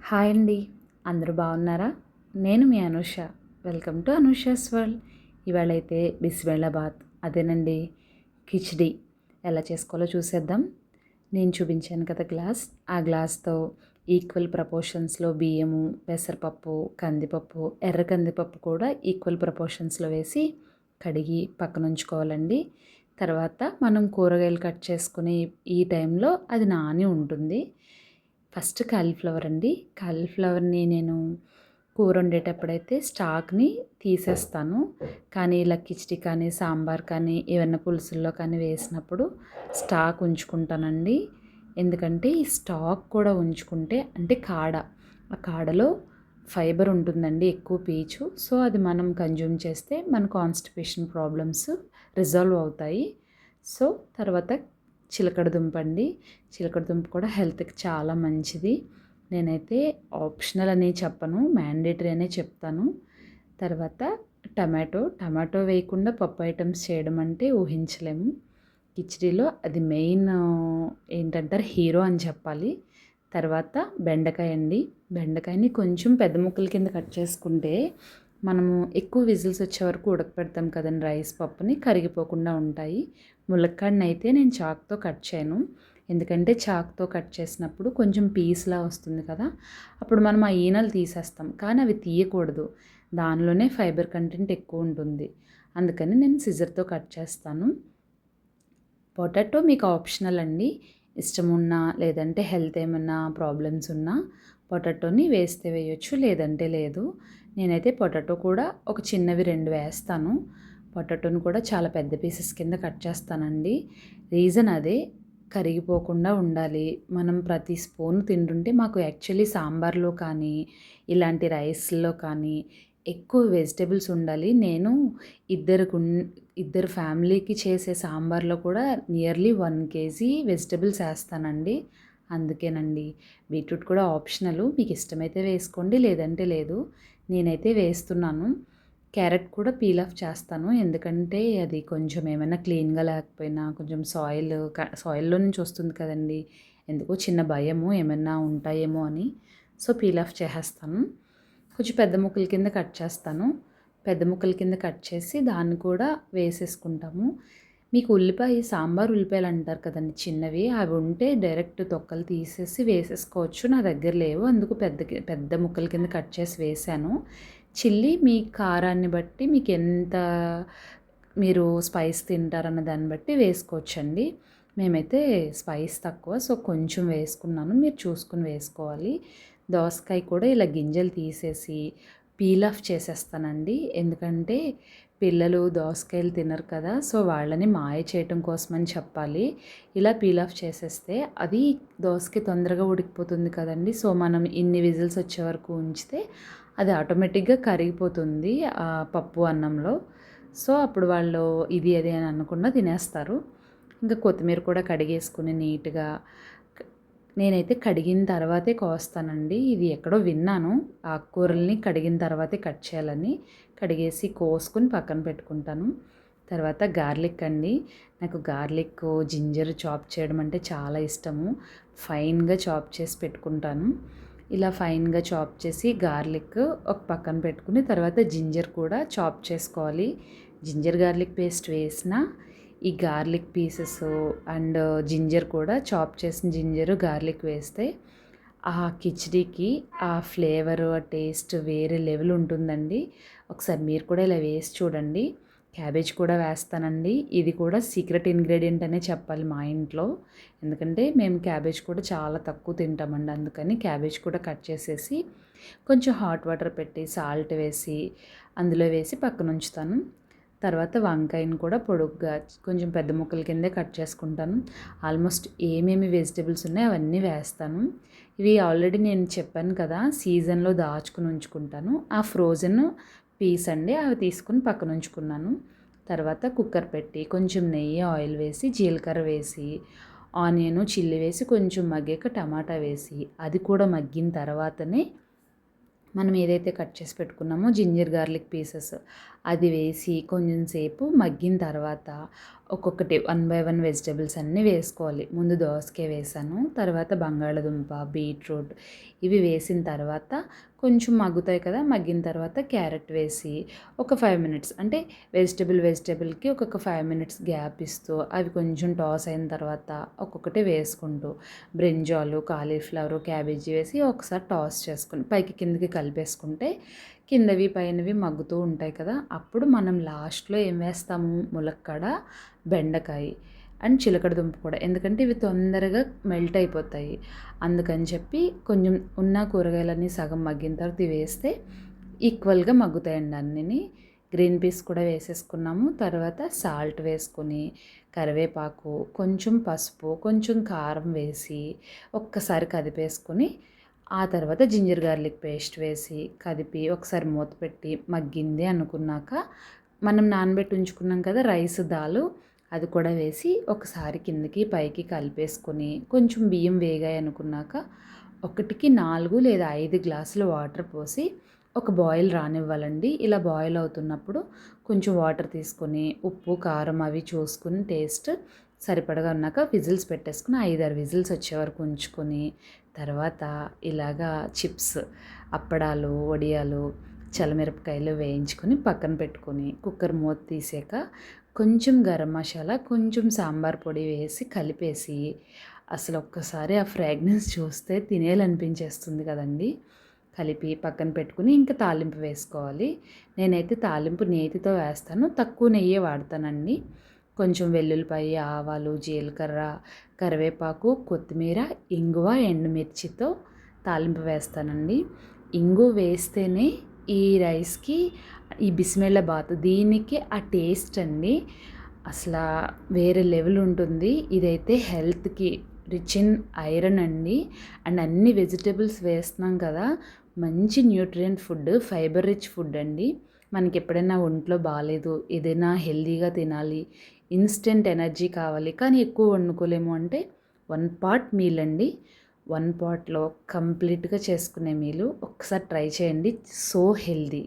Hi అండి. అందరూ బాగున్నారా? నేను మీ Anusha. Welcome to Anusha's world. ఇవాళైతే బిస్బెల్లాబాత్ అదేనండి కిచిడి ఎలా చేసుకోవాలో చూసేద్దాం. నేను చూపించాను కదా గ్లాస్, ఆ గ్లాస్తో ఈక్వల్ ప్రపోర్షన్స్లో బియ్యము, పెసరపప్పు, కందిపప్పు, ఎర్ర కందిపప్పు కూడా ఈక్వల్ ప్రపోర్షన్స్లో వేసి కడిగి పక్కన ఉంచుకోవాలండి. తర్వాత మనం కూరగాయలు కట్ చేసుకుని ఈ టైంలో అది నాని ఉంటుంది. ఫస్ట్ కాలీఫ్లవర్ అండి. కాలీఫ్లవర్ని నేను కూర వండేటప్పుడైతే స్టాక్ని తీసేస్తాను. కానీ ఇలా కిచిడి కానీ, సాంబార్ కానీ, ఏవన్నా పులుసుల్లో కానీ వేసినప్పుడు స్టాక్ ఉంచుకుంటానండి. ఎందుకంటే ఈ స్టాక్ కూడా ఉంచుకుంటే అంటే ఆ కాడలో ఫైబర్ ఉంటుందండి, ఎక్కువ పీచు. సో అది మనం కన్జ్యూమ్ చేస్తే మన కాన్స్టిపేషన్ ప్రాబ్లమ్స్ రిజాల్వ్ అవుతాయి. సో తర్వాత చిలకడ దుంప అండి. చిలకడ దుంప కూడా హెల్త్కి చాలా మంచిది. నేనైతే ఆప్షనల్ అని చెప్పను, మ్యాండేటరీ అనే చెప్తాను. తర్వాత టమాటో వేయకుండా పప్పు ఐటమ్స్ చేయడం అంటే ఊహించలేము. కిచిడీలో అది మెయిన్ ఏంటంటారు హీరో అని చెప్పాలి. తర్వాత బెండకాయ అండి. బెండకాయని కొంచెం పెద్ద ముక్కల కింద కట్ చేసుకుంటే మనము ఎక్కువ విజిల్స్ వచ్చే వరకు ఉడకపెడతాం కదండి రైస్, పప్పుని కరిగిపోకుండా ఉంటాయి. ములక్కాడని అయితే నేను చాక్తో కట్ చేయను. ఎందుకంటే చాక్తో కట్ చేసినప్పుడు కొంచెం పీస్లా వస్తుంది కదా, అప్పుడు మనం ఆ ఈనెలు తీసేస్తాం. కానీ అవి తీయకూడదు, దానిలోనే ఫైబర్ కంటెంట్ ఎక్కువ ఉంటుంది. అందుకని నేను సిజర్తో కట్ చేస్తాను. పొటాటో మీకు ఆప్షనల్ అండి. ఇష్టం ఉన్నా లేదంటే హెల్త్ ఏమన్నా ప్రాబ్లమ్స్ ఉన్నా పొటాటోని వేస్తే వేయొచ్చు, లేదంటే లేదు. నేనైతే పొటాటో కూడా ఒక చిన్నవి 2 వేస్తాను. పొటాటోని కూడా చాలా పెద్ద పీసెస్ కింద కట్ చేస్తానండి. రీజన్ అదే, కరిగిపోకుండా ఉండాలి. మనం ప్రతి స్పూన్ తింటుంటే మాకు యాక్చువల్లీ సాంబార్లో కానీ ఇలాంటి రైస్లో కానీ ఎక్కువ వెజిటేబుల్స్ ఉండాలి. నేను ఇద్దరు ఫ్యామిలీకి చేసే సాంబార్లో కూడా నియర్లీ 1 కేజీ వెజిటేబుల్స్ వేస్తానండి. అందుకేనండి. బీట్రూట్ కూడా ఆప్షనల్, మీకు ఇష్టమైతే వేసుకోండి, లేదంటే లేదు. నేనైతే వేస్తున్నాను. క్యారెట్ కూడా పీల్ ఆఫ్ చేస్తాను, ఎందుకంటే అది కొంచెం ఏమైనా క్లీన్గా లేకపోయినా కొంచెం సాయిల్లో నుంచి వస్తుంది కదండి, ఎందుకో చిన్న భయము ఏమైనా ఉంటాయేమో అని. సో పీల్ ఆఫ్ చేసేస్తాను. కొంచెం పెద్ద ముక్కల కింద కట్ చేస్తాను. పెద్ద ముక్కల కింద కట్ చేసి దాన్ని కూడా వేసేసుకుంటాము. మీకు సాంబార్ ఉల్లిపాయలు అంటారు కదండి చిన్నవి, అవి ఉంటే డైరెక్ట్ తొక్కలు తీసేసి వేసేసుకోవచ్చు. నా దగ్గర లేవు, అందుకు పెద్ద ముక్కల కింద కట్ చేసి వేసాను. చిల్లీ మీ కారాన్ని బట్టి మీకు ఎంత మీరు స్పైస్ తింటారన్న దాన్ని బట్టి వేసుకోవచ్చండి. మేమైతే స్పైస్ తక్కువ, సో కొంచెం వేసుకున్నాను, మీరు చూసుకుని వేసుకోవాలి. దోసకాయ కూడా ఇలా గింజలు తీసేసి పీల్ ఆఫ్ చేసేస్తానండి. ఎందుకంటే పిల్లలు దోసకాయలు తినరు కదా, సో వాళ్ళని మాయ చేయటం కోసమని చెప్పాలి. ఇలా పీల్ ఆఫ్ చేసేస్తే అది దోసకాయ తొందరగా ఉడికిపోతుంది కదండి. సో మనం ఇన్ని విజిల్స్ వచ్చే వరకు ఉంచితే అది ఆటోమేటిక్గా కరిగిపోతుంది ఆ పప్పు అన్నంలో. సో అప్పుడు వాళ్ళు ఇది అది అని అనకుండా తినేస్తారు. ఇంకా కొత్తిమీర కూడా కడిగేసుకుని నీట్గా, నేనైతే కడిగిన తర్వాతే కోస్తానండి. ఇది ఎక్కడో విన్నాను, ఆకుకూరల్ని కడిగిన తర్వాతే కట్ చేయాలని. కడిగేసి కోసుకుని పక్కన పెట్టుకుంటాను. తర్వాత గార్లిక్ అండి. నాకు గార్లిక్, జింజర్ చాప్ చేయడం అంటే చాలా ఇష్టము. ఫైన్గా చాప్ చేసి పెట్టుకుంటాను. ఇలా ఫైన్గా చాప్ చేసి గార్లిక్ ఒక పక్కన పెట్టుకుని తర్వాత జింజర్ కూడా చాప్ చేసుకోవాలి. జింజర్ గార్లిక్ పేస్ట్ వేసిన ఈ గార్లిక్ పీసెస్ అండ్ జింజర్ కూడా చాప్ చేసిన జింజరు గార్లిక్ వేస్తే ఆ కిచిడీకి ఆ ఫ్లేవర్, ఆ టేస్ట్ వేరే లెవెల్ ఉంటుందండి. ఒకసారి మీరు కూడా ఇలా వేసి చూడండి. క్యాబేజ్ కూడా వేస్తానండి. ఇది కూడా సీక్రెట్ ఇంగ్రీడియంట్ అనే చెప్పాలి మా ఇంట్లో, ఎందుకంటే మేము క్యాబేజ్ కూడా చాలా తక్కువ తింటామండి. అందుకని క్యాబేజ్ కూడా కట్ చేసేసి కొంచెం హాట్ వాటర్ పెట్టి సాల్ట్ వేసి అందులో వేసి పక్కన ఉంచుతాను. తర్వాత వంకాయని కూడా పొడుగ్గా కొంచెం పెద్ద ముక్కల కిందే కట్ చేసుకుంటాను. ఆల్మోస్ట్ ఏమేమి వెజిటేబుల్స్ ఉన్నాయో అవన్నీ వేస్తాను. ఇవి ఆల్రెడీ నేను చెప్పాను కదా, సీజన్లో దాచుకుని ఉంచుకుంటాను. ఆ ఫ్రోజన్ పీస్ అండి, అవి తీసుకుని పక్కన ఉంచుకున్నాను. తర్వాత కుక్కర్ పెట్టి కొంచెం నెయ్యి, ఆయిల్ వేసి, జీలకర్ర వేసి, ఆనియన్, చిల్లీ వేసి కొంచెం మగ్గాక టమాటా వేసి, అది కూడా మగ్గిన తర్వాతనే మనం ఏదైతే కట్ చేసి పెట్టుకున్నామో జింజర్ గార్లిక్ పీసెస్ అది వేసి కొంచెం సేపు మగ్గిన తర్వాత ఒక్కొక్కటి 1 బై 1 వెజిటబుల్స్ అన్నీ వేసుకోవాలి. ముందు దోసకాయ వేసాను. తర్వాత బంగాళదుంప, బీట్రూట్ ఇవి వేసిన తర్వాత కొంచెం మగ్గుతాయి కదా! మగ్గిన తర్వాత క్యారెట్ వేసి ఒక 5 మినిట్స్ అంటే వెజిటబుల్‌కి ఒక్కొక్క 5 మినిట్స్ గ్యాప్ ఇస్తూ అవి కొంచెం టాస్ అయిన తర్వాత ఒక్కొక్కటి వేసుకుంటూ బ్రింజాలు, కాలీఫ్లవరు, క్యాబేజీ వేసి ఒకసారి టాస్ చేసుకొని పైకి కిందకి కలిపేసుకుంటే కిందవి పైనవి మగ్గుతూ ఉంటాయి కదా! అప్పుడు మనం లాస్ట్‌లో ఏం వేస్తాము ములక్కాడ, బెండకాయ అండ్ చిలకడ దుంప కూడా. ఎందుకంటే ఇవి తొందరగా మెల్ట్ అయిపోతాయి. అందుకని చెప్పి కొంచెం ఉన్న కూరగాయలన్నీ సగం మగ్గిన తర్వాత ఇవి వేస్తే ఈక్వల్‌గా మగ్గుతాయండి అన్నీని. గ్రీన్ పీస్ కూడా వేసేసుకున్నాము. తర్వాత సాల్ట్ వేసుకొని, కరివేపాకు, కొంచెం పసుపు, కొంచెం కారం వేసి ఒక్కసారి కదిపేసుకొని ఆ తర్వాత జింజర్ గార్లిక్ పేస్ట్ వేసి కదిపి ఒకసారి మూత పెట్టి మగ్గింది అనుకున్నాక మనం నానబెట్టి ఉంచుకున్నాం కదా రైస్ దాలు అది కూడా వేసి ఒకసారి కిందకి పైకి కలిపేసుకొని కొంచెం బియ్యం వేగాయి అనుకున్నాక 1కి 4 లేదా 5 గ్లాసులు వాటర్ పోసి ఒక బాయిల్ రానివ్వాలండి. ఇలా బాయిల్ అవుతున్నప్పుడు కొంచెం వాటర్ తీసుకొని ఉప్పు కారం అవి చూసుకుని టేస్ట్ సరిపడగా ఉన్నాక విజిల్స్ పెట్టేసుకుని 5-6 విజిల్స్ వచ్చే వరకు ఉంచుకొని తర్వాత ఇలాగా చిప్స్ అప్పడాలు వడియాలు చల్లమిరపకాయలు వేయించుకొని పక్కన పెట్టుకొని కుక్కర్ మూత తీసాక కొంచెం గరం మసాలా కొంచెం సాంబార్ పొడి వేసి కలిపేసి అసలు ఒక్కసారి ఆ ఫ్రాగ్రెన్స్ చూస్తే తినేయాలనిపించేస్తుంది కదండి. కలిపి పక్కన పెట్టుకుని ఇంకా తాలింపు వేసుకోవాలి. నేనైతే తాలింపు నేతితో వేస్తాను, తక్కువ నెయ్యే వాడతానండి. కొంచెం వెల్లుల్లిపాయ, ఆవాలు, జీలకర్ర, కరివేపాకు, కొత్తిమీర, ఇంగువ, ఎండుమిర్చితో తాలింపు వేస్తానండి. ఇంగువ వేస్తేనే ఈ రైస్కి ఈ బిస్మిల్లాబాత్ దీనికి ఆ టేస్ట్ అండి అసలు వేరే లెవెల్ ఉంటుంది. ఇదైతే హెల్త్కి రిచ్ ఇన్ ఐరన్ అండి. అండ్ అన్ని వెజిటేబుల్స్ వేస్తున్నాం కదా, మంచి nutrient food, fibre rich food అండి. మనకి ఎప్పుడైనా ఒంట్లో బాగాలేదు, ఏదైనా హెల్తీగా తినాలి, ఇన్స్టెంట్ ఎనర్జీ కావాలి కానీ ఎక్కువ వండుకోలేము అంటే 1 పాట్ మీల్ అండి. 1 పాట్లో కంప్లీట్గా చేసుకునే మీలు ఒకసారి ట్రై చేయండి. So healthy.